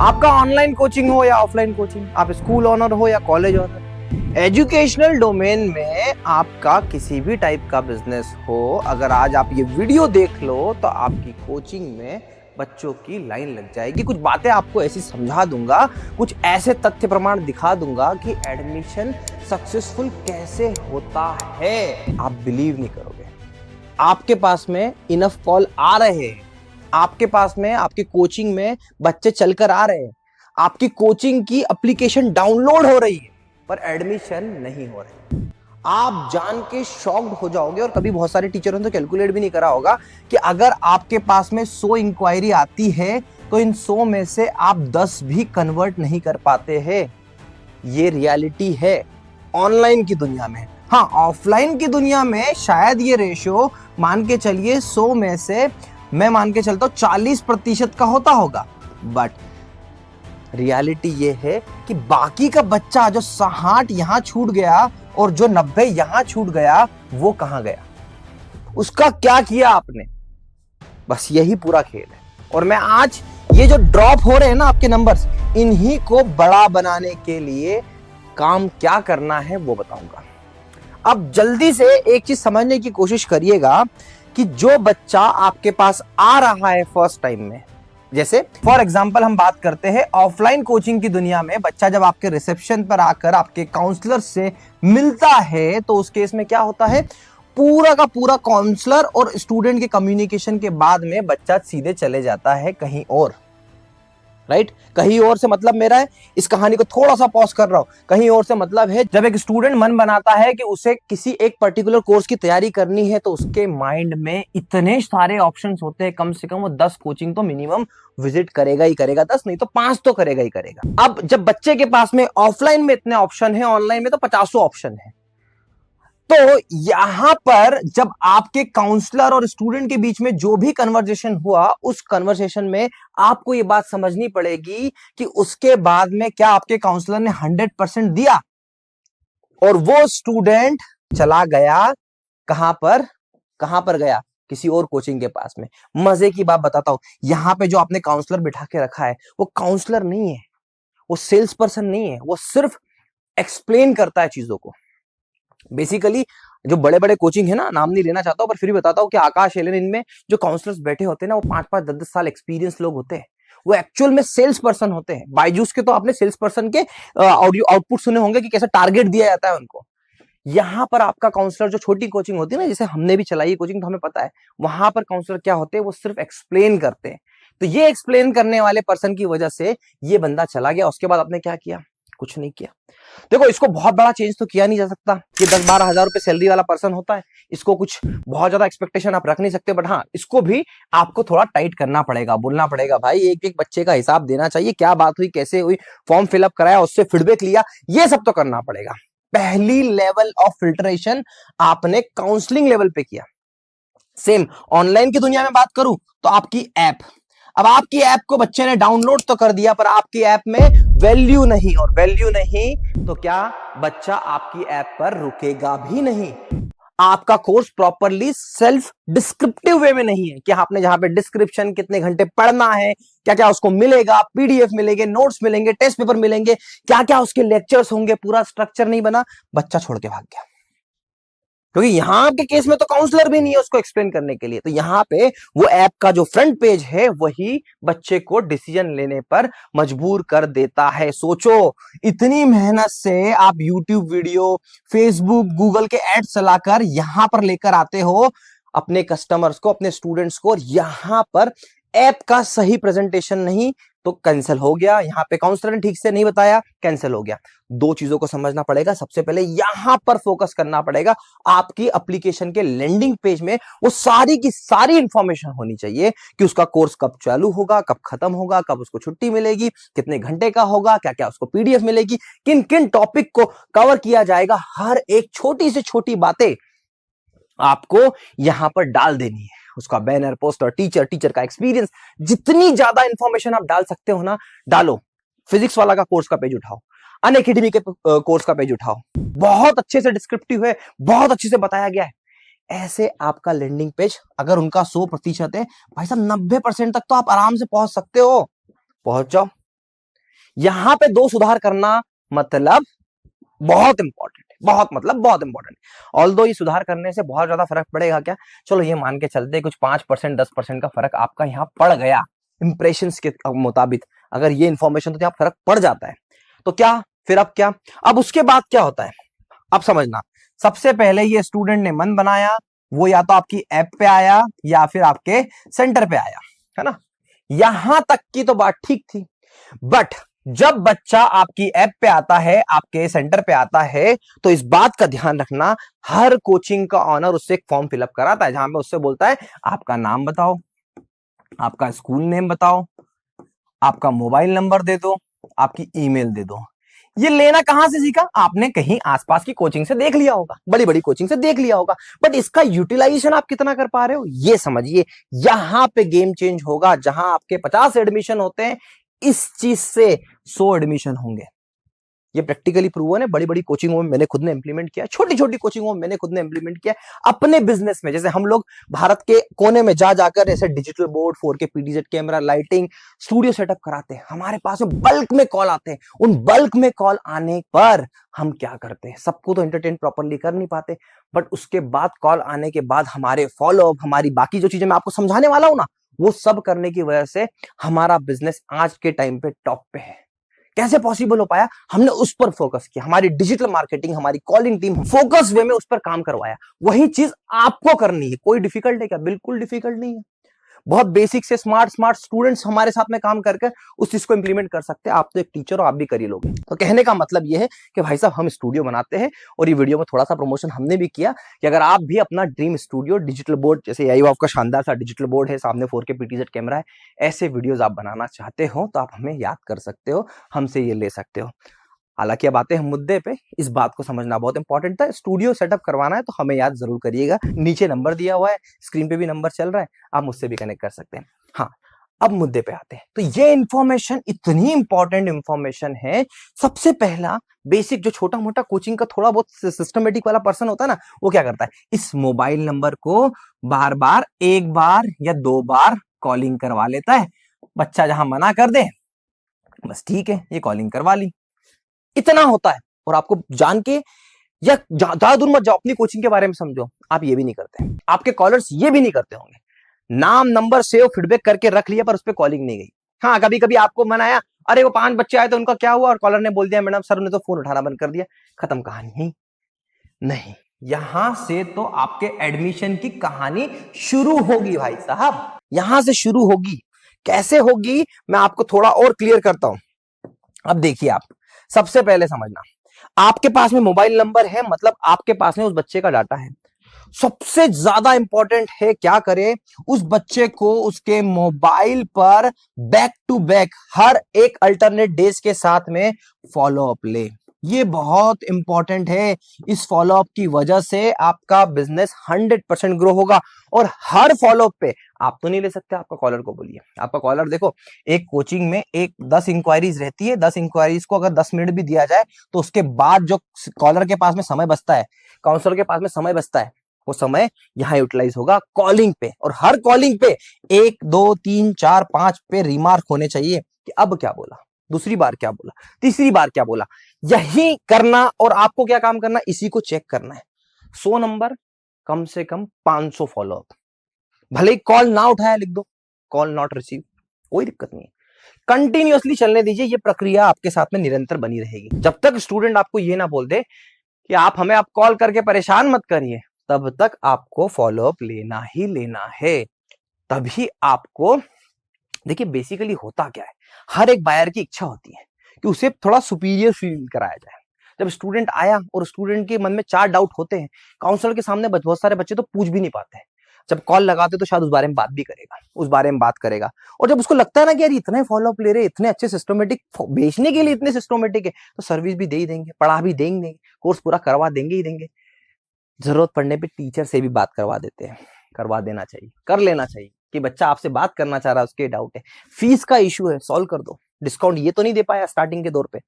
आपका online coaching हो या ऑफलाइन कोचिंग, आप स्कूल ओनर हो या कॉलेज ओनर, एजुकेशनल डोमेन में आपका किसी भी टाइप का बिजनेस हो, अगर आज आप ये वीडियो देख लो तो आपकी कोचिंग में बच्चों की लाइन लग जाएगी। कुछ बातें आपको ऐसी समझा दूंगा, कुछ ऐसे तथ्य प्रमाण दिखा दूंगा कि एडमिशन सक्सेसफुल कैसे होता है, आप बिलीव नहीं करोगे। आपके पास में इनफ कॉल आ रहे हैं, आपके पास में आपकी कोचिंग में बच्चे चलकर आ रहे हैं, आपकी कोचिंग की एप्लीकेशन डाउनलोड हो रही है, पर एडमिशन नहीं हो रही। आप जान के शॉक्ड हो जाओगे। और कभी बहुत सारे टीचरों ने तो कैलकुलेट भी नहीं करा होगा कि अगर आपके पास में 100 इंक्वायरी आती है तो इन 100 में से आप 10 भी कन्वर्ट नहीं कर पाते हैं। ये रियलिटी है ऑनलाइन की दुनिया में। हाँ, ऑफलाइन की दुनिया में शायद ये रेशियो मान के चलिए 100 में से मैं मान के चलता हूं 40% का होता होगा, बट रियलिटी ये है कि बाकी का बच्चा जो 60 यहां छूट गया और जो 90 यहां छूट गया, वो कहां गया, उसका क्या किया आपने। बस यही पूरा खेल है। और मैं आज ये जो ड्रॉप हो रहे हैं ना आपके नंबर्स, इन्हीं को बड़ा बनाने के लिए काम क्या करना है वो बताऊंगा। अब जल्दी से एक चीज समझने की कोशिश करिएगा कि जो बच्चा आपके पास आ रहा है फर्स्ट टाइम में, जैसे फॉर एग्जांपल हम बात करते हैं ऑफलाइन कोचिंग की दुनिया में, बच्चा जब आपके रिसेप्शन पर आकर आपके काउंसलर से मिलता है तो उस केस में क्या होता है, पूरा का पूरा काउंसलर और स्टूडेंट के कम्युनिकेशन के बाद में बच्चा सीधे चले जाता है कहीं और। राइट, कहीं और से मतलब मेरा है, इस कहानी को थोड़ा सा पॉज कर रहा हूं, कहीं और से मतलब है जब एक स्टूडेंट मन बनाता है कि उसे किसी एक पर्टिकुलर कोर्स की तैयारी करनी है तो उसके माइंड में इतने सारे ऑप्शंस होते हैं, कम से कम वो 10 कोचिंग तो मिनिमम विजिट करेगा ही करेगा, 10 नहीं तो 5 तो करेगा ही करेगा। अब जब बच्चे के पास में ऑफलाइन में इतने ऑप्शन है, ऑनलाइन में तो 50 ऑप्शन है, तो यहां पर जब आपके काउंसलर और स्टूडेंट के बीच में जो भी कन्वर्सेशन हुआ, उस कन्वर्सेशन में आपको यह बात समझनी पड़ेगी कि उसके बाद में क्या आपके काउंसलर ने 100% दिया और वो स्टूडेंट चला गया कहां पर गया, किसी और कोचिंग के पास में। मजे की बात बताता हूं, यहां पे जो आपने काउंसलर बिठा के रखा है वो काउंसलर नहीं है, वो सेल्स पर्सन नहीं है, वो सिर्फ एक्सप्लेन करता है चीजों को। बेसिकली जो बड़े बड़े कोचिंग है ना, नाम नहीं लेना चाहता हूं पर फिर भी बताता हूं कि आकाश एलेन, इनमें जो काउंसलर्स बैठे होते हैं ना, वो 5-5 10-10 साल एक्सपीरियंस लोग होते हैं, वो एक्चुअल में सेल्स पर्सन होते हैं। बायजूस के तो आपने सेल्स पर्सन के ऑडियो आउटपुट सुने होंगे कि कैसे टारगेट दिया जाता है उनको। यहां पर आपका काउंसलर जो छोटी कोचिंग होती है ना, जैसे हमने भी चलाई है कोचिंग तो हमें पता है, वहां पर काउंसलर क्या होते हैं, वो सिर्फ एक्सप्लेन करते हैं। तो ये एक्सप्लेन करने वाले पर्सन की वजह से ये बंदा चला गया, उसके बाद आपने क्या किया, कुछ नहीं किया। देखो, इसको बहुत बड़ा चेंज तो किया नहीं जा सकता, ये 10-12 हजार रुपए सैलरी वाला पर्सन होता है, इसको कुछ बहुत ज्यादा एक्सपेक्टेशन आप रख नहीं सकते, बट हाँ, इसको भी आपको थोड़ा टाइट करना पड़ेगा, बोलना पड़ेगा, भाई एक एक बच्चे का हिसाब देना चाहिए, क्या बात हुई, कैसे हुई, फॉर्म फिलअप कराया, उससे फीडबैक लिया, ये सब तो करना पड़ेगा। पहली लेवल ऑफ फिल्टरेशन आपने काउंसलिंग लेवल पे किया। सेम ऑनलाइन की दुनिया में बात करूं तो आपकी ऐप, अब आपकी ऐप को बच्चे ने डाउनलोड तो कर दिया, पर आपकी ऐप में वैल्यू नहीं, और वैल्यू नहीं तो क्या, बच्चा आपकी ऐप पर रुकेगा भी नहीं। आपका कोर्स प्रॉपरली सेल्फ डिस्क्रिप्टिव वे में नहीं है कि आपने जहां पे डिस्क्रिप्शन, कितने घंटे पढ़ना है, क्या क्या उसको मिलेगा, पीडीएफ मिलेंगे, नोट्स मिलेंगे, टेस्ट पेपर मिलेंगे, क्या क्या उसके लेक्चर्स होंगे, पूरा स्ट्रक्चर नहीं बना, बच्चा छोड़ के भाग गया। क्योंकि यहां के केस में तो काउंसलर भी नहीं है उसको एक्सप्लेन करने के लिए, तो यहां पे वो ऐप का जो फ्रंट पेज है वही बच्चे को डिसीजन लेने पर मजबूर कर देता है। सोचो, इतनी मेहनत से आप यूट्यूब वीडियो, फेसबुक, गूगल के एड चलाकर यहां पर लेकर आते हो अपने कस्टमर्स को, अपने स्टूडेंट्स को, और यहां पर ऐप का सही प्रेजेंटेशन नहीं तो कैंसिल हो गया, यहां पे काउंसलर ने ठीक से नहीं बताया, कैंसिल हो गया। दो चीजों को समझना पड़ेगा, सबसे पहले यहां पर फोकस करना पड़ेगा, आपकी एप्लीकेशन के लैंडिंग पेज में वो सारी की सारी इंफॉर्मेशन होनी चाहिए कि उसका कोर्स कब चालू होगा, कब खत्म होगा, कब उसको छुट्टी मिलेगी, कितने घंटे का होगा, क्या क्या उसको पीडीएफ मिलेगी, किन किन टॉपिक को कवर किया जाएगा, हर एक छोटी से छोटी बातें आपको यहां पर डाल देनी है। उसका बैनर, पोस्टर, टीचर का एक्सपीरियंस, जितनी ज्यादा इंफॉर्मेशन आप डाल सकते हो ना, डालो। फिजिक्स वाला का कोर्स का पेज उठाओ, अनएकेडमी के कोर्स का पेज उठाओ, बहुत अच्छे से डिस्क्रिप्टिव है, बहुत अच्छे से बताया गया है। ऐसे आपका लैंडिंग पेज अगर उनका 100% है, भाई साहब 90% तक तो आप आराम से पहुंच सकते हो। पहुंच जाओ। यहां पे दो सुधार करना मतलब बहुत इंपॉर्टेंट है, बहुत इंपॉर्टेंट है। ऑल्दो ये सुधार करने से बहुत ज्यादा फर्क पड़ेगा क्या, चलो ये मान के चलते कुछ 5% 10% का फर्क आपका यहाँ पड़ गया इंप्रेशंस के मुताबिक, अगर ये इंफॉर्मेशन तो यहाँ फर्क पड़ जाता है तो क्या फिर, अब क्या, अब उसके बाद क्या होता है, अब समझना। सबसे पहले ये स्टूडेंट ने मन बनाया, वो या तो आपकी ऐप पे आया या फिर आपके सेंटर पे आया, है ना, यहां तक की तो बात ठीक थी। बट जब बच्चा आपकी ऐप पे आता है, आपके सेंटर पे आता है, तो इस बात का ध्यान रखना, हर कोचिंग का ऑनर उससे एक फॉर्म फिलअप कराता है, जहां पे उससे बोलता है आपका नाम बताओ, आपका स्कूल नेम बताओ, आपका मोबाइल नंबर दे दो, आपकी ईमेल दे दो। ये लेना कहां से सीखा आपने, कहीं आसपास की कोचिंग से देख लिया होगा, बड़ी बड़ी कोचिंग से देख लिया होगा, बट इसका यूटिलाइजेशन आप कितना कर पा रहे हो ये समझिए। यहां पे गेम चेंज होगा, जहां आपके 50 एडमिशन होते हैं, इस चीज से 100 एडमिशन होंगे। ये प्रैक्टिकली प्रूवन है, बड़ी बड़ी कोचिंगों में मैंने खुद ने इंप्लीमेंट किया, छोटी छोटी कोचिंगों में मैंने खुद ने इंप्लीमेंट किया अपने बिजनेस में। जैसे हम लोग भारत के कोने में जा जाकर ऐसे digital board, 4K PTZ camera, lighting, studio setup कराते हैं, हमारे पास में बल्क में कॉल आते हैं। उन बल्क में कॉल आने पर हम क्या करते हैं, सबको तो एंटरटेन प्रॉपरली कर नहीं पाते, बट उसके बाद कॉल आने के बाद हमारे फॉलोअप, हमारी बाकी जो चीजें मैं आपको समझाने वाला हूं ना, वो सब करने की वजह से हमारा बिजनेस आज के टाइम पे टॉप पे है। कैसे पॉसिबल हो पाया, हमने उस पर फोकस किया, हमारी डिजिटल मार्केटिंग, हमारी कॉलिंग टीम फोकस वे में उस पर काम करवाया। वही चीज आपको करनी है। कोई डिफिकल्ट है क्या, बिल्कुल डिफिकल्ट नहीं है। बहुत बेसिक से स्मार्ट स्मार्ट स्टूडेंट्स हमारे साथ में काम करके उस चीज को इंप्लीमेंट कर सकते हैं। आप तो एक टीचर हो, आप भी कर ही लोगे। तो कहने का मतलब ये है कि भाई साहब हम स्टूडियो बनाते हैं, और ये वीडियो में थोड़ा सा प्रमोशन हमने भी किया कि अगर आप भी अपना ड्रीम स्टूडियो, डिजिटल बोर्ड, जैसे एआईवाव का शानदार सा डिजिटल बोर्ड है, सामने 4K PTZ कैमरा है, ऐसे वीडियोस आप बनाना चाहते हो तो आप हमें याद कर सकते हो, हमसे ये ले सकते हो। हालांकि अब आते हैं मुद्दे पे, इस बात को समझना बहुत इंपॉर्टेंट था। स्टूडियो सेटअप करवाना है तो हमें याद जरूर करिएगा, नीचे नंबर दिया हुआ है, स्क्रीन पे भी नंबर चल रहा है, आप मुझसे भी कनेक्ट कर सकते हैं। हाँ, अब मुद्दे पे आते हैं। तो ये इंफॉर्मेशन इतनी इंपॉर्टेंट इंफॉर्मेशन है। सबसे पहला बेसिक, जो छोटा मोटा कोचिंग का थोड़ा बहुत सिस्टमेटिक वाला पर्सन होता है ना, वो क्या करता है, इस मोबाइल नंबर को बार बार, एक बार या 2 बार कॉलिंग करवा लेता है। बच्चा जहां मना कर दे, बस ठीक है, ये कॉलिंग करवा ली, इतना होता है। और आपको जान के, या ज्यादा दूर मत जाओ, अपनी कोचिंग के बारे में समझो, आप ये भी नहीं करते, आपके कॉलर्स ये भी नहीं करते होंगे, नाम नंबर सेव फीडबैक करके रख लिया पर उस पर कॉलिंग नहीं गई। हाँ, कभी कभी आपको मन आया, अरे वो 5 बच्चे आए तो उनका क्या हुआ, और कॉलर ने बोल दिया मैडम सर ने तो फोन उठाना बंद कर दिया, खत्म कहानी। नहीं, यहां से तो आपके एडमिशन की कहानी शुरू होगी भाई साहब, यहां से शुरू होगी। कैसे होगी मैं आपको थोड़ा और क्लियर करता हूं। अब देखिए, आप सबसे पहले समझना, आपके पास में मोबाइल नंबर है, मतलब आपके पास में उस बच्चे का डाटा है। सबसे ज्यादा इंपॉर्टेंट है क्या करे, उस बच्चे को उसके मोबाइल पर बैक टू बैक हर एक अल्टरनेट डेज के साथ में फॉलोअप ले। ये बहुत इंपॉर्टेंट है। इस फॉलोअप की वजह से आपका बिजनेस 100% ग्रो होगा। और हर फॉलोअप पे आप तो नहीं ले सकते, आपका कॉलर को बोलिए। आपका कॉलर देखो, एक कोचिंग में एक 10 इंक्वायरीज रहती है, 10 इंक्वायरीज को अगर 10 मिनट भी दिया जाए तो उसके बाद जो कॉलर के पास में समय बचता है, काउंसलर के पास में समय बचता है, वो समय यहां यूटिलाइज होगा कॉलिंग पे। और हर कॉलिंग पे 1 2 3 4 5 पे रिमार्क होने चाहिए कि अब क्या बोला, दूसरी बार क्या बोला, तीसरी बार क्या बोला। यही करना, और आपको क्या काम करना, इसी को चेक करना है। 100 नंबर, कम से कम 500 फॉलोअप। भले ही कॉल ना उठाया लिख दो, कॉल नॉट रिसीव, कोई दिक्कत नहीं है, कंटिन्यूअसली चलने दीजिए। ये प्रक्रिया आपके साथ में निरंतर बनी रहेगी जब तक स्टूडेंट आपको ये ना बोल दे कि आप हमें आप कॉल करके परेशान मत करिए, तब तक आपको फॉलोअप लेना ही लेना है। तभी आपको, देखिए बेसिकली होता क्या है, हर एक बायर की इच्छा होती है कि उसे थोड़ा सुपीरियर फील कराया जाए। जब स्टूडेंट आया और स्टूडेंट के मन में 4 डाउट होते हैं, काउंसलर के सामने बहुत सारे बच्चे तो पूछ भी नहीं पाते हैं। जब कॉल लगाते तो शायद उस बारे में बात भी करेगा, उस बारे में बात करेगा। और जब उसको लगता है ना कि यार इतने फॉलोअप ले रहे, इतने अच्छे सिस्टमेटिक, बेचने के लिए इतने सिस्टमेटिक है, तो सर्विस भी दे ही देंगे, पढ़ा भी देंगे, कोर्स पूरा करवा देंगे ही देंगे। जरूरत पड़ने पे टीचर से भी बात करवा देते हैं, करवा देना चाहिए, कर लेना चाहिए कि बच्चा आपसे बात करना चाह रहा है, उसके डाउट है, फीस का इशू है, सॉल्व कर दो। डिस्काउंट ये तो नहीं दे पाया स्टार्टिंग के दौर पे,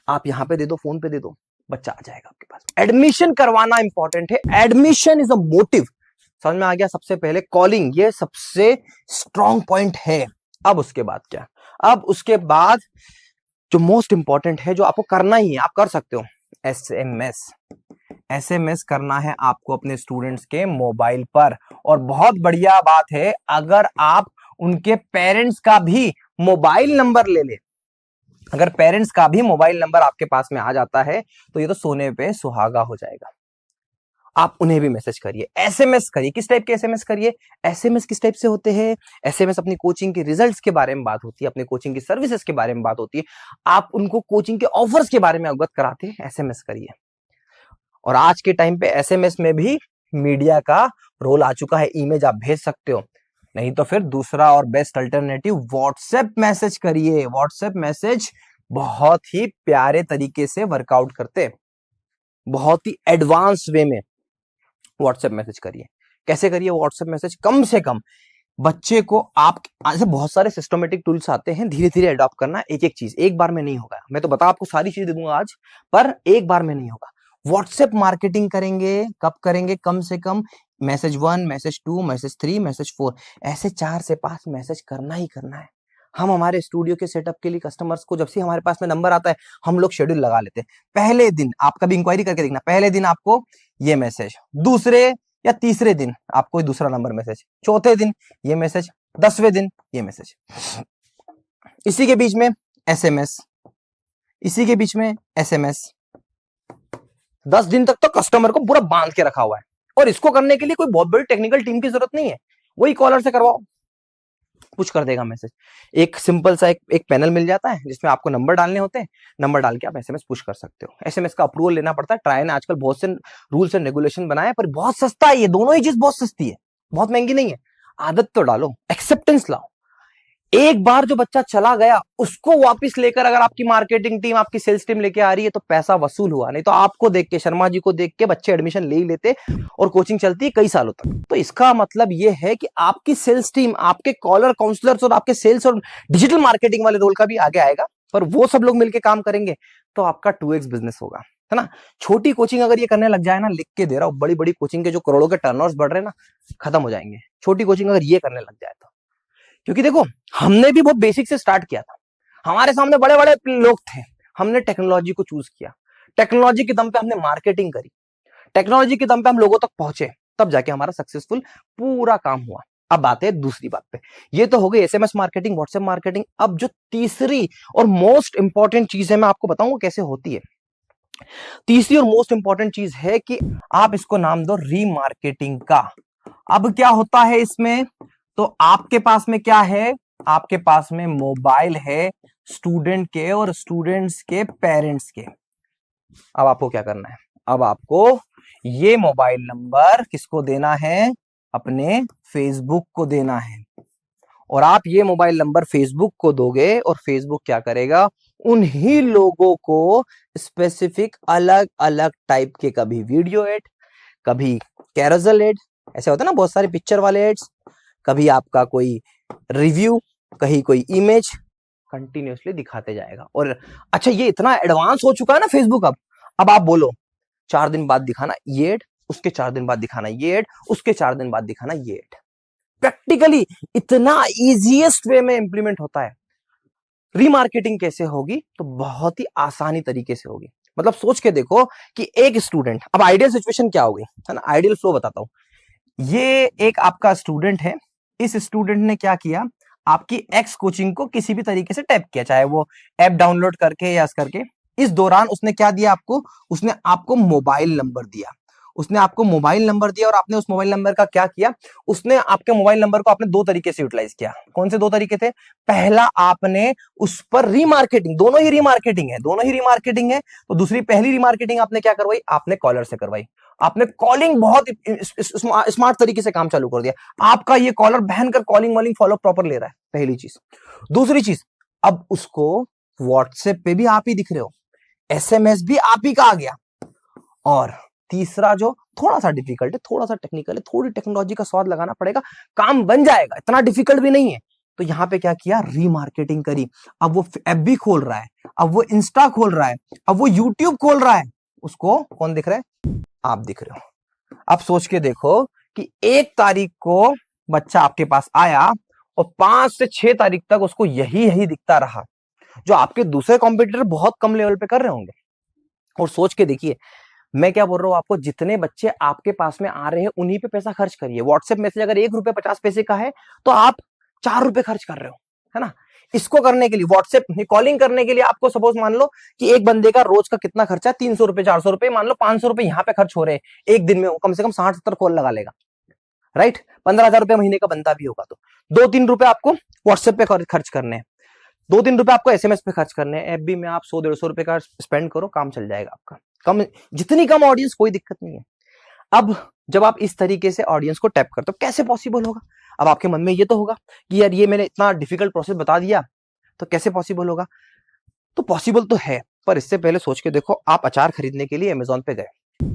आप यहाँ पे दे दो, फोन पे दे दो, बच्चा आ जाएगा आपके पास। एडमिशन करवाना इंपॉर्टेंट है, एडमिशन इज अ मोटिव। समझ में आ गया। सबसे पहले कॉलिंग, ये सबसे स्ट्रॉन्ग पॉइंट है। अब उसके बाद क्या, अब उसके बाद जो मोस्ट इंपॉर्टेंट है, जो आपको करना ही है, आप कर सकते हो, एसएमएस। एसएमएस करना है आपको अपने स्टूडेंट्स के मोबाइल पर। और बहुत बढ़िया बात है, अगर आप उनके पेरेंट्स का भी मोबाइल नंबर ले ले, अगर पेरेंट्स का भी मोबाइल नंबर आपके पास में आ जाता है तो ये तो सोने पे सुहागा हो जाएगा। आप उन्हें भी मैसेज करिए, एसएमएस करिए। किस टाइप के एसएमएस करिए? एसएमएस किस टाइप से होते हैं? एसएमएस अपनी कोचिंग के रिजल्ट्स के बारे में बात होती है, अपने कोचिंग की सर्विसेज के बारे में बात होती है, आप उनको कोचिंग के ऑफर्स के बारे में अवगत कराते हैं, एसएमएस करिए। और आज के टाइम पे एसएमएस में भी मीडिया का रोल आ चुका है, इमेज आप भेज सकते हो। नहीं तो फिर दूसरा और बेस्ट अल्टरनेटिव व्हाट्सएप मैसेज करिए। व्हाट्सएप मैसेज बहुत ही प्यारे तरीके से वर्कआउट करते, बहुत ही एडवांस वे में व्हाट्सएप मैसेज करिए। कैसे करिए व्हाट्सएप मैसेज? कम से कम बच्चे को आप, ऐसे बहुत सारे सिस्टमेटिक टूल्स आते हैं, धीरे धीरे अडॉप्ट करना। एक एक चीज एक बार में नहीं होगा, मैं तो बता आपको सारी चीज दे दूंगा आज, पर एक बार में नहीं होगा। व्हाट्सएप मार्केटिंग करेंगे, कब करेंगे? कम से कम मैसेज 1, मैसेज 2, मैसेज 3, मैसेज 4, ऐसे 4 से 5 मैसेज करना ही करना है। हम हमारे स्टूडियो के सेटअप के लिए कस्टमर्स को जब से हमारे पास में नंबर आता है, हम लोग शेड्यूल लगा लेते हैं। पहले दिन आप कभी इंक्वायरी करके देखना, पहले दिन आपको ये मैसेज, दूसरे या तीसरे दिन आपको दूसरा नंबर मैसेज, चौथे दिन ये मैसेज, 10वें दिन ये मैसेज, इसी के बीच में एसएमएस, इसी के बीच में एसएमएस। 10 दिन तक तो कस्टमर को पूरा बांध के रखा हुआ है। और इसको करने के लिए कोई बहुत बड़ी टेक्निकल टीम की जरूरत नहीं है, वही कॉलर से करवाओ, पुश कर देगा मैसेज। एक सिंपल सा एक पैनल मिल जाता है जिसमें आपको नंबर डालने होते हैं, नंबर डाल के आप एसएमएस पुश कर सकते हो। एसएमएस का अप्रूवल लेना पड़ता है। ट्राई ने आजकल बहुत से रूल्स एंड रेगुलेशन बनाए, पर बहुत सस्ता है ये, दोनों ही चीज बहुत सस्ती है, बहुत महंगी नहीं है। आदत तो डालो, एक्सेप्टेंस लाओ। एक बार जो बच्चा चला गया उसको वापस लेकर अगर आपकी मार्केटिंग टीम, आपकी सेल्स टीम लेके आ रही है तो पैसा वसूल हुआ। नहीं तो आपको देख के, शर्मा जी को देख के बच्चे एडमिशन ले ही लेते और कोचिंग चलती है कई सालों तक। तो इसका मतलब यह है कि आपकी सेल्स टीम, आपके कॉलर, काउंसलर्स और आपके सेल्स और डिजिटल मार्केटिंग वाले रोल का भी आगे आएगा, पर वो सब लोग मिलकर काम करेंगे तो आपका 2x बिजनेस होगा, है ना। छोटी कोचिंग अगर ये करने लग जाए ना, लिख के दे रहा हूं, बड़ी बड़ी कोचिंग के जो करोड़ों के टर्नओवर्स बढ़ रहे हैं ना, खत्म हो जाएंगे। छोटी कोचिंग अगर ये करने लग जाए तो, क्योंकि देखो हमने भी बहुत बेसिक से स्टार्ट किया था, हमारे सामने बड़े बड़े लोग थे, हमने टेक्नोलॉजी को चूज किया, टेक्नोलॉजी के दम पे हमने मार्केटिंग करी, टेक्नोलॉजी के दम पे हम लोगों तक पहुंचे, तब जाके हमारा सक्सेसफुल पूरा काम हुआ। अब बात है दूसरी बात पे, ये तो हो गई एसएमएस मार्केटिंग, व्हाट्सएप मार्केटिंग। अब जो तीसरी और मोस्ट इंपॉर्टेंट चीज है, मैं आपको बताऊंगा कैसे होती है। तीसरी और मोस्ट इंपॉर्टेंट चीज है कि आप इसको नाम दो रीमार्केटिंग का। अब क्या होता है इसमें? तो आपके पास में क्या है? आपके पास में मोबाइल है स्टूडेंट के और स्टूडेंट्स के पेरेंट्स के। अब आपको क्या करना है? अब आपको ये मोबाइल नंबर किसको देना है? अपने फेसबुक को देना है। और आप ये मोबाइल नंबर फेसबुक को दोगे और फेसबुक क्या करेगा? उन्हीं लोगों को स्पेसिफिक अलग अलग टाइप के, कभी वीडियो एड, कभी कैरोसेल एड, ऐसे होता है ना बहुत सारे पिक्चर वाले एड्स, कभी आपका कोई रिव्यू, कहीं कोई इमेज, कंटिन्यूअसली दिखाते जाएगा। और अच्छा, ये इतना एडवांस हो चुका है ना फेसबुक। अब आप बोलो 4 दिन बाद दिखाना ये एड, उसके 4 दिन बाद दिखाना ये एड, उसके 4 दिन बाद दिखाना ये एड। प्रैक्टिकली इतना इजीएस्ट वे में इंप्लीमेंट होता है। रीमार्केटिंग कैसे होगी? तो बहुत ही आसानी तरीके से होगी। मतलब सोच के देखो कि एक स्टूडेंट, अब आइडियल सिचुएशन क्या होगी, है ना, आइडियल फ्लो बताता हूं। ये एक आपका स्टूडेंट है, इस स्टूडेंट ने क्या किया? आपकी एक्स कोचिंग को किसी भी तरीके से टैप किया, चाहे वो ऐप डाउनलोड करके या करके। इस दौरान उसने क्या दिया आपको? उसने आपको मोबाइल नंबर दिया, उसने आपको मोबाइल नंबर दिया। और आपने उस मोबाइल नंबर का क्या किया? उसने आपके मोबाइल नंबर को आपने 2 तरीके से यूटिलाइज किया। कौन से 2 तरीके थे? पहला, आपने उस पर रीमार्केटिंग, दोनों ही रीमार्केटिंग है, दोनों ही रीमार्केटिंग है। तो दूसरी, पहली रीमार्केटिंग आपने क्या करवाई? आपने कॉलर से करवाई, आपने कॉलिंग बहुत स्मार्ट तरीके से काम चालू कर दिया। आपका ये कॉलर भयंकर कॉलिंग वॉलिंग फॉलो प्रॉपर ले रहा है, पहली चीज। दूसरी चीज, अब उसको व्हाट्सएप पे भी आप ही दिख रहे हो, एसएमएस भी आप ही का आ गया। और तीसरा जो थोड़ा सा डिफिकल्ट है, थोड़ा सा टेक्निकल है, थोड़ी टेक्नोलॉजी का स्वाद लगाना पड़ेगा, काम बन जाएगा, इतना डिफिकल्ट भी नहीं है। तो यहां पे क्या किया? रीमार्केटिंग करी। अब वो एफबी खोल रहा है, अब वो इंस्टा खोल रहा है, अब वो यूट्यूब खोल रहा है, उसको कौन दिख रहा है? आप दिख रहे हो। अब सोच के देखो कि 1 तारीख को बच्चा आपके पास आया और 5 से 6 तारीख तक उसको यही दिखता रहा। जो आपके दूसरे कॉम्पिटिटर बहुत कम लेवल पे कर रहे होंगे। और सोच के देखिए, मैं क्या बोल रहा हूँ आपको, जितने बच्चे आपके पास में आ रहे हैं उन्हीं पे पैसा खर्च करिए। व्हाट्सएप मैसेज अगर ₹1.50 का है तो आप ₹4 खर्च कर रहे हो, है ना। इसको करने के लिए, व्हाट्सएप कॉलिंग करने के लिए आपको सपोज मान लो कि एक बंदे का रोज का कितना खर्चा, ₹300 ₹400, मान लो ₹500 यहाँ पे खर्च हो रहे हैं एक दिन में, वो कम से कम 60-70 कॉल लगा लेगा, राइट। ₹15,000 महीने का बनता भी होगा तो ₹2-3 आपको व्हाट्सएप पे खर्च करने हैं, ₹2-3 आपको एसएमएस पे खर्च करने हैं। एफबी में आप ₹100-150 का स्पेंड करो, काम चल जाएगा आपका। कम, जितनी कम ऑडियंस कोई दिक्कत नहीं है। अब जब आप इस तरीके से ऑडियंस को टैप करते हो, कैसे पॉसिबल होगा? अब आपके मन में ये तो होगा कि यार ये मैंने इतना डिफिकल्ट प्रोसेस बता दिया तो कैसे पॉसिबल होगा? तो पॉसिबल तो है, पर इससे पहले सोच के देखो, आप अचार खरीदने के लिए अमेजोन पे गए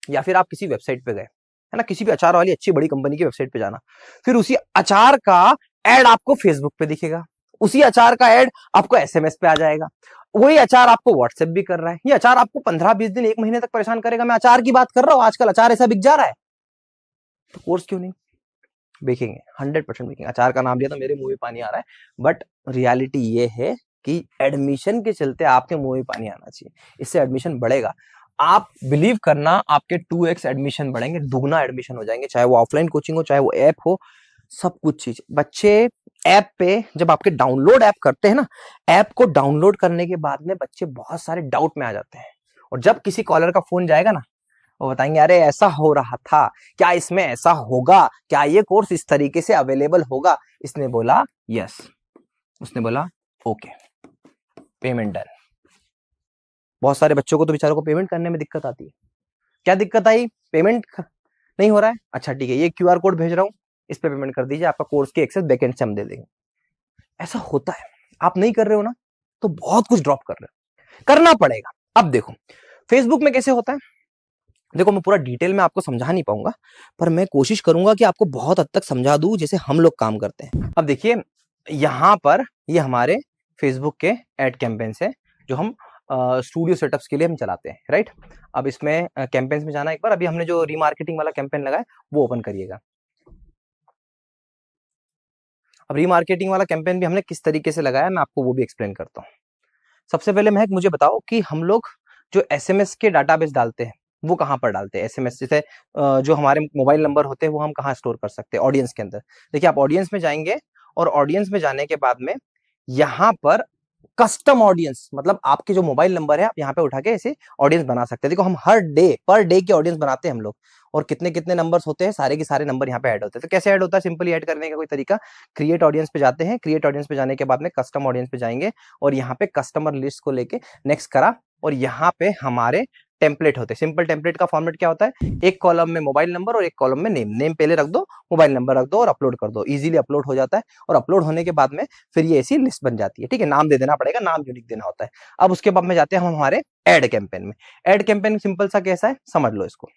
या फिर आप किसी वेबसाइट पे गए, है ना, किसी भी अचार वाली अच्छी बड़ी कंपनी की वेबसाइट पे जाना, फिर उसी अचार का एड आपको फेसबुक पे दिखेगा, उसी अचार का एड आपको एसएमएस पे आ जाएगा, वही अचार आपको व्हाट्सएप भी कर रहा है। ये अचार आपको 15-20 दिन, 1 महीने तक परेशान करेगा। मैं अचार की बात कर रहा हूं, आजकल अचार ऐसा बिक जा रहा है, तो कोर्स क्यों नहीं बेचेंगे? 100% बेचेंगे। अचार का नाम लिया तो मेरे मुंह में पानी आ रहा है, बट रियलिटी ये है कि एडमिशन के चलते आपके मुंह में पानी आना चाहिए, इससे एडमिशन बढ़ेगा। आप बिलीव करना, आपके 2x एडमिशन बढ़ेंगे, दुगना एडमिशन हो जाएंगे, चाहे वो ऑफलाइन कोचिंग हो, चाहे वो ऐप हो, सब कुछ चीज। बच्चे ऐप पे जब आपके डाउनलोड ऐप करते हैं ना, ऐप को डाउनलोड करने के बाद में बच्चे बहुत सारे डाउट में आ जाते हैं, और जब किसी कॉलर का फोन जाएगा ना, वो बताएंगे अरे ऐसा हो रहा था, क्या इसमें ऐसा होगा, क्या ये कोर्स इस तरीके से अवेलेबल होगा? इसने बोला यस, उसने बोला ओके, पेमेंट डन। बहुत सारे बच्चों को तो बेचारों को पेमेंट करने में दिक्कत आती है। क्या दिक्कत आई? पेमेंट नहीं हो रहा है, अच्छा ठीक है, ये क्यूआर कोड भेज रहा हूं, इस पे पेमेंट कर दीजिए, आपका कोर्स की एक्सेस बैकएंड से हम दे देंगे। ऐसा होता है। आप नहीं कर रहे हो ना, तो बहुत कुछ ड्रॉप कर रहे हो, करना पड़ेगा। अब देखो फेसबुक में कैसे होता है, देखो मैं पूरा डिटेल में आपको समझा नहीं पाऊंगा, पर मैं कोशिश करूंगा कि आपको बहुत हद तक समझा दूं जैसे हम लोग काम करते हैं। अब देखिए यहां पर ये हमारे फेसबुक के एड कैंपेन्स है जो हम स्टूडियो सेटअप्स के लिए हम चलाते हैं, राइट। अब इसमें कैंपेन्स में जाना एक बार, अभी हमने जो रीमार्केटिंग वाला कैंपेन लगाया वो ओपन करिएगा। अब रीमार्केटिंग वाला कैंपेन भी हमने किस तरीके से लगाया, मैं आपको वो भी एक्सप्लेन करता हूँ। सबसे पहले महक मुझे बताओ कि हम लोग जो एसएमएस के डाटाबेस डालते हैं वो कहाँ पर डालते हैं? एसएमएस जैसे जो हमारे मोबाइल नंबर होते हैं वो हम कहाँ स्टोर कर सकते हैं? ऑडियंस के अंदर। देखिए आप ऑडियंस में जाएंगे, और ऑडियंस में जाने के बाद में यहाँ पर कस्टम ऑडियंस, मतलब आपके जो मोबाइल नंबर है आप यहाँ पे उठा के ऐसे ऑडियंस बना सकते हैं। देखो हम हर डे पर डे की ऑडियंस बनाते हैं हम लोग, और कितने कितने नंबर्स होते हैं, सारे के सारे नंबर यहाँ पे ऐड होते हैं। तो कैसे ऐड होता है? सिंपली ऐड करने का कोई तरीका, क्रिएट ऑडियंस पे जाते हैं, क्रिएट ऑडियंस पे जाने के बाद में कस्टम ऑडियंस पे जाएंगे, और यहाँ पे कस्टमर लिस्ट को लेके नेक्स्ट करा, और यहाँ पे हमारे टेम्पलेट होते हैं। सिंपल टेम्पलेट का फॉर्मेट क्या होता है? एक कॉलम में मोबाइल नंबर और एक कॉलम में नेम, नेम पहले रख दो, मोबाइल नंबर रख दो और अपलोड कर दो, इजीली अपलोड हो जाता है। और अपलोड होने के बाद में फिर ये ऐसी लिस्ट बन जाती है, ठीक है। नाम दे देना पड़ेगा, नाम यूनिक देना होता है। अब उसके बाद में जाते हैं हम हमारे एड कैंपेन में। एड कैंपेन सिंपल सा कैसा है समझ लो इसको,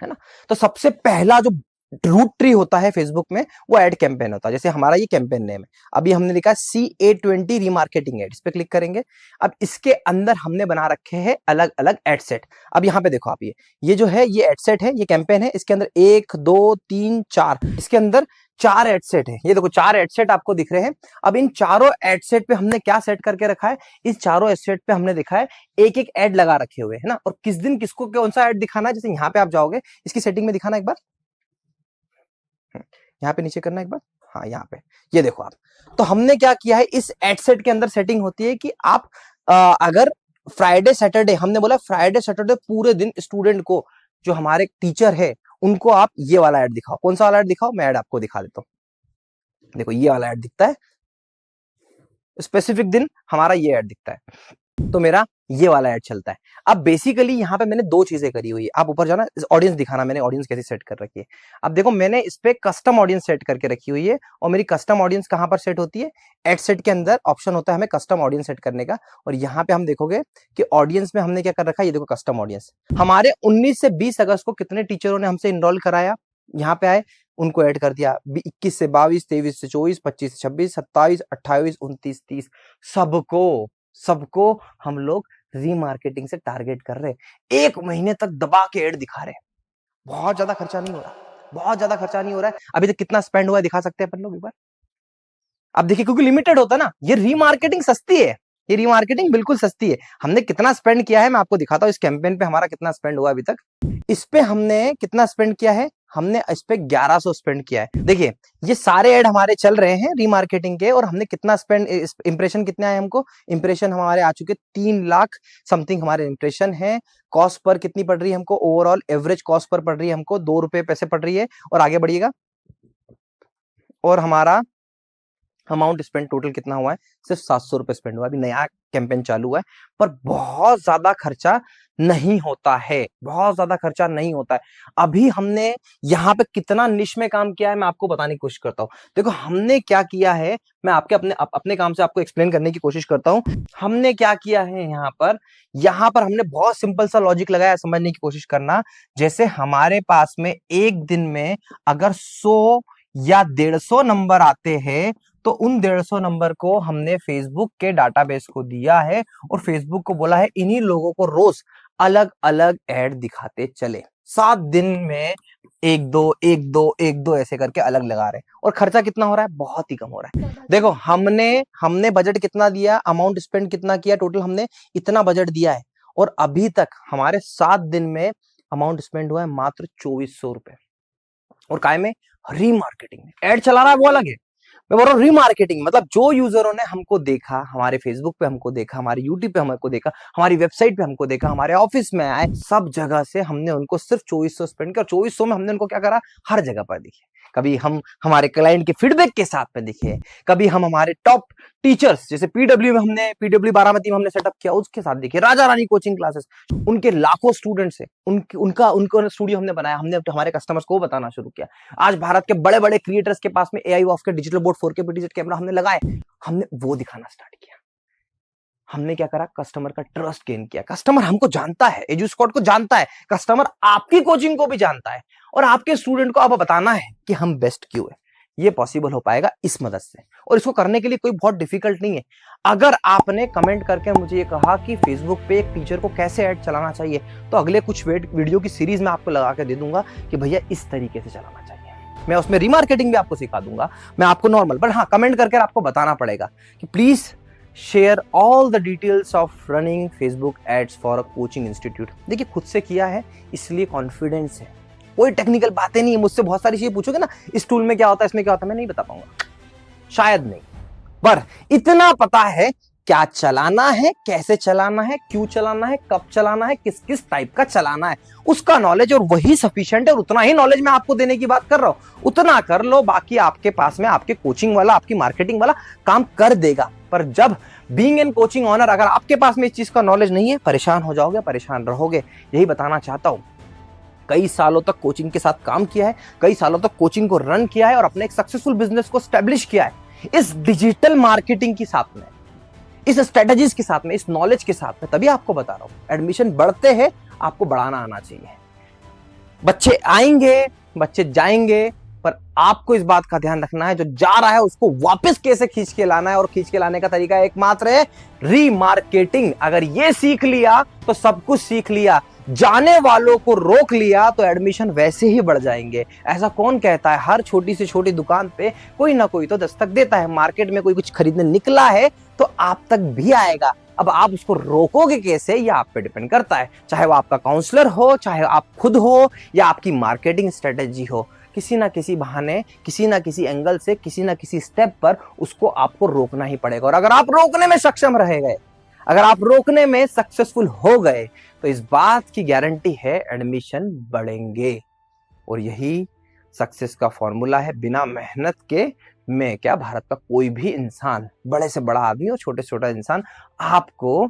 है ना। तो सबसे पहला जो रूट ट्री होता है फेसबुक में वो एड कैंपेन होता है। जैसे हमारा ये कैंपेन नेम है, अभी हमने लिखा CA20 रीमार्केटिंग एड, इस पे क्लिक करेंगे। अब इसके अंदर हमने बना रखे हैं अलग अलग एड सेट। अब यहाँ पे देखो आप, ये जो है ये एड सेट है, ये कैंपेन है, इसके अंदर 1 2 3 4, इसके अंदर 4 एड सेट है। ये देखो 4 एड सेट आपको दिख रहे हैं। अब इन चारों एड सेट पे हमने क्या सेट करके रखा है? इस चारों एड सेट पे हमने दिखा है एक एक एड लगा रखे हुए है ना, और किस दिन किसको कौन सा एड दिखाना है। जैसे यहाँ पे आप जाओगे, इसकी सेटिंग में दिखाना एक बार, यहाँ पे नीचे करना एक बार, हाँ यहाँ पे, ये देखो आप। तो हमने क्या किया है, इस एड सेट के अंदर सेटिंग होती है कि आप अगर फ्राइडे सैटरडे, हमने बोला फ्राइडे सैटरडे पूरे दिन स्टूडेंट को, जो हमारे टीचर है उनको आप ये वाला ऐड दिखाओ। कौन सा वाला ऐड दिखाओ? मैं ऐड आपको दिखा देता हूँ। देखो ये वाला ऐड दिखता है, स्पेसिफिक दिन हमारा ये ऐड दिखता है, तो मेरा ये वाला ऐड चलता है। अब बेसिकली यहाँ पे मैंने दो चीजें करी हुई है। आप ऊपर जाना, ऑडियंस दिखाना, मैंने ऑडियंस कैसे सेट कर रखी है। अब देखो मैंने इस पे कस्टम ऑडियंस सेट करके रखी हुई है, और मेरी कस्टम ऑडियंस कहाँ पर सेट होती है? एड सेट के अंदर ऑप्शन होता है हमें कस्टम ऑडियंस सेट करने का, और यहाँ पे हम देखोगे कि ऑडियंस में हमने क्या कर रखा है, ये देखो कस्टम ऑडियंस। हमारे 19 से 20 अगस्त को कितने टीचरों ने हमसे इनरोल कराया, यहाँ पे आए, उनको ऐड कर दिया। 21 से 22, 23 से 24, 25 से 26, 27, 28, 29, 30, सबको हम लोग रीमार्केटिंग से टारगेट कर रहे हैं। 1 महीने तक दबा के ऐड दिखा रहे हैं। बहुत ज्यादा खर्चा नहीं हो रहा, बहुत ज्यादा खर्चा नहीं हो रहा है। अभी तक कितना स्पेंड हुआ है दिखा सकते हैं अपन लोग एक बार। अब देखिए क्योंकि लिमिटेड होता है ना, ये रीमार्केटिंग सस्ती है, ये रीमार्केटिंग बिल्कुल सस्ती है। हमने कितना स्पेंड किया है मैं आपको दिखाता हूँ। इस कैंपेन पे हमारा कितना स्पेंड हुआ अभी तक। इस पे हमने कितना स्पेंड किया है, हमने इस पे 1100 स्पेंड किया है। देखिए ये सारे ऐड हमारे चल रहे हैं रीमार्केटिंग के, और हमने कितना स्पेंड, इंप्रेशन कितने आए हमको, इंप्रेशन हमारे आ चुके 3 लाख समथिंग हमारे इंप्रेशन है। कॉस्ट पर कितनी पड़ रही है हमको, ओवरऑल एवरेज कॉस्ट पर पड़ रही है हमको 2 रुपए पैसे पड़ रही है। और आगे बढ़िएगा, और हमारा अमाउंट स्पेंड टोटल कितना हुआ है, सिर्फ 700 रुपए स्पेंड हुआ है। अभी नया कैंपेन चालू है, पर बहुत ज्यादा खर्चा नहीं होता है, बहुत ज्यादा खर्चा नहीं होता है। अभी हमने यहाँ पे कितना निश में काम किया है मैं आपको बताने की कोशिश करता हूँ। देखो हमने क्या किया है, मैं आपके अपने काम से आपको एक्सप्लेन करने की कोशिश करता हूँ। हमने क्या किया है यहाँ पर हमने बहुत सिंपल सा लॉजिक लगाया, समझने की कोशिश करना। जैसे हमारे पास में एक दिन में अगर 100 या 150 नंबर आते हैं, तो उन 150 नंबर को हमने फेसबुक के डाटाबेस को दिया है, और फेसबुक को बोला है इन्हीं लोगों को रोज अलग अलग ऐड दिखाते चले। 7 दिन में एक दो ऐसे करके अलग लगा रहे हैं। और खर्चा कितना हो रहा है, बहुत ही कम हो रहा है। देखो हमने बजट कितना दिया, अमाउंट स्पेंड कितना किया, टोटल हमने इतना बजट दिया है, और अभी तक हमारे 7 दिन में अमाउंट स्पेंड हुआ है मात्र 2400 रुपए। और काय में, रीमार्केटिंग में। ऐड चला रहा है वो अलग है, मैं बोल रहा हूँ रीमार्केटिंग मतलब जो यूजरों ने हमको देखा, हमारे फेसबुक पे हमको देखा, हमारे यूट्यूब पे हमको देखा, हमारी वेबसाइट पे हमको देखा, हमारे ऑफिस में आए, सब जगह से हमने उनको सिर्फ 2400 स्पेंड किया। 2400 में हमने उनको क्या करा, हर जगह पर दिखे। कभी हम हमारे क्लाइंट के फीडबैक के साथ में दिखे, कभी हम हमारे टॉप टीचर्स जैसे पीडब्ल्यू में हमने, पीडब्ल्यू बारामती में हमने सेटअप किया, उसके साथ दिखे। राजा रानी कोचिंग क्लासेस, उनके लाखों स्टूडेंट्स है, उनका स्टूडियो हमने बनाया, हमने हमारे कस्टमर्स को बताना शुरू किया। आज भारत के बड़े बड़े क्रिएटर्स के पास में AI ऑफ के digital board 4K PTZ camera हमने लगाए, हमने वो दिखाना स्टार्ट किया। हमने क्या करा, कस्टमर का ट्रस्ट गेन किया। कस्टमर हमको जानता है, एजुस्कॉट को जानता है, कस्टमर आपकी कोचिंग को भी जानता है, और आपके स्टूडेंट को आप बताना है कि हम बेस्ट क्यों है। ये पॉसिबल हो पाएगा इस मदद से, और इसको करने के लिए कोई बहुत डिफिकल्ट नहीं है। अगर आपने कमेंट करके मुझे ये कहा कि फेसबुक पे एक टीचर को कैसे ऐड चलाना चाहिए, तो अगले कुछ वीडियो की सीरीज में आपको लगा के दे दूंगा कि भैया इस तरीके से चलाना चाहिए। मैं उसमें रीमार्केटिंग भी आपको सिखा दूंगा, मैं आपको नॉर्मल, बट हाँ कमेंट करके आपको बताना पड़ेगा कि please share all the details of running Facebook ads for a coaching institute. देखिए खुद से किया है इसलिए कॉन्फिडेंस है, कोई टेक्निकल बातें नहीं है। मुझसे बहुत सारी चीजें पूछोगे ना, इस टूल में क्या होता है, इसमें क्या होता है, मैं नहीं बता पाऊंगा, शायद नहीं, पर इतना पता है क्या चलाना है, कैसे चलाना है, क्यों चलाना है, कब चलाना है, किस किस टाइप का चलाना है, उसका नॉलेज, और वही सफिशिएंट है। और उतना ही नॉलेज मैं आपको देने की बात कर रहा हूं, उतना कर लो, बाकी आपके पास में आपके कोचिंग वाला, आपकी मार्केटिंग वाला काम कर देगा। पर जब बीइंग एन कोचिंग ऑनर, अगर आपके पास में इस चीज का नॉलेज नहीं है, परेशान हो जाओगे, परेशान रहोगे। यही बताना चाहता हूं। कई सालों तक कोचिंग के साथ काम किया है, कई सालों तक कोचिंग को रन किया है, और अपने एक सक्सेसफुल बिजनेस को स्टैब्लिश किया है इस डिजिटल मार्केटिंग के साथ में, इस स्ट्रेटजीज के साथ में, इस नॉलेज के साथ में। तभी आपको बता रहा हूं, एडमिशन बढ़ते हैं, आपको बढ़ाना आना चाहिए। बच्चे आएंगे, बच्चे जाएंगे, पर आपको इस बात का ध्यान रखना है, जो जा रहा है उसको वापस कैसे खींच के लाना है, और खींच के लाने का तरीका एकमात्र है रीमार्केटिंग। अगर ये सीख लिया तो सब कुछ सीख लिया। जाने वालों को रोक लिया तो एडमिशन वैसे ही बढ़ जाएंगे। ऐसा कौन कहता है, हर छोटी से छोटी दुकान पे कोई ना कोई तो दस्तक देता है। मार्केट में कोई कुछ खरीदने निकला है तो आप तक भी आएगा। अब आप उसको रोकोगे कैसे, ये आप पे डिपेंड करता है। चाहे वो आपका काउंसलर हो, चाहे आप खुद हो, या आपकी मार्केटिंग स्ट्रेटेजी हो, किसी ना किसी बहाने, किसी ना किसी एंगल से, किसी ना किसी स्टेप पर उसको आपको रोकना ही पड़ेगा। और अगर आप रोकने में सक्षम रह गए, अगर आप रोकने में सक्सेसफुल हो गए, तो इस बात की गारंटी है एडमिशन बढ़ेंगे। और यही सक्सेस का फॉर्मूला है। बिना मेहनत के मैं क्या, भारत का कोई भी इंसान, बड़े से बड़ा आदमी और छोटे से छोटा इंसान, आपको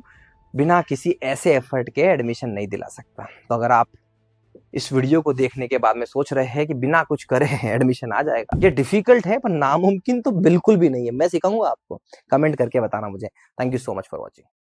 बिना किसी ऐसे एफर्ट के एडमिशन नहीं दिला सकता। तो अगर आप इस वीडियो को देखने के बाद में सोच रहे हैं कि बिना कुछ करे एडमिशन आ जाएगा, ये डिफिकल्ट है, पर नामुमकिन तो बिल्कुल भी नहीं है। मैं सिखाऊंगा आपको, कमेंट करके बताना मुझे। Thank you so much for watching.